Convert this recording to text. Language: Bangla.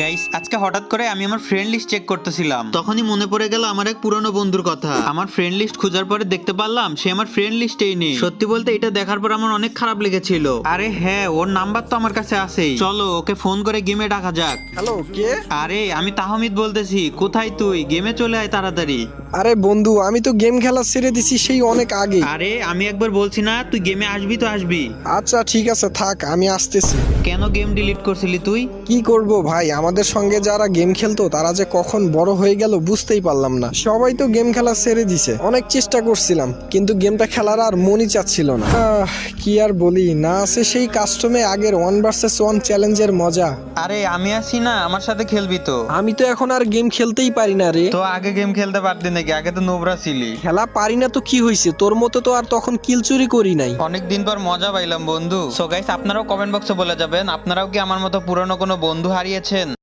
গাইস আজকে হঠাৎ করে আমি আমার ফ্রেন্ড লিস্ট চেক করতেছিলাম, তখনই মনে পড়ে গেল আমার এক পুরনো বন্ধুর কথা। আমার ফ্রেন্ড লিস্ট খোঁজার পরে দেখতে পারলাম সে আমার ফ্রেন্ড লিস্টেই নেই। সত্যি বলতে এটা দেখার পর আমার অনেক খারাপ লেগেছিল। আরে হ্যাঁ, ওর নাম্বার তো আমার কাছে আছেই, চলো ওকে ফোন করে গেমে ডাকা যাক। হ্যালো, কে? আরে আমি তাহমিদ বলতেছি, কোথায় তুই? গেমে চলে আয় তাড়াতাড়ি। আরে বন্ধু, আমি তো গেম খেলা ছেড়ে দিছি সেই অনেক আগে। আরে আমি একবার বলছি না তুই গেমে আসবি তো আসবি। আচ্ছা ঠিক আছে, থাক, আমি আসতেছি। কেন গেম ডিলিট করছিলি তুই? কি করব ভাই, আমাদের সঙ্গে যারা গেম খেলতো তারা যে কখন বড় হয়ে গেল বুঝতেই পারলাম না। সবাই তো গেম খেলা ছেড়ে দিছে। অনেক চেষ্টা করছিলাম কিন্তু গেমটা খেলার আর মনই চাচ্ছিল না। কি আর বলি, না আছে সেই কাস্টমে আগের 1 vs 1 চ্যালেঞ্জের মজা। আরে আমি আছি না, আমার সাথে খেলবি তো? আমি তো এখন আর গেম খেলতেই পারি না রে। তো আগে গেম খেলতে পারতি নাকি? আগে তো নোবরা ছিলি। খেলা পারি না তো কি হয়েছে, তোর মতো তো আর তখন কিল চুরি করি নাই। অনেকদিন পর মজা পাইলাম বন্ধু। সো গাইস, আপনারাও কমেন্ট বক্সে বলে যাবেন আপনারাও কি আমার মতো পুরনো কোনো বন্ধু হারিয়েছেন।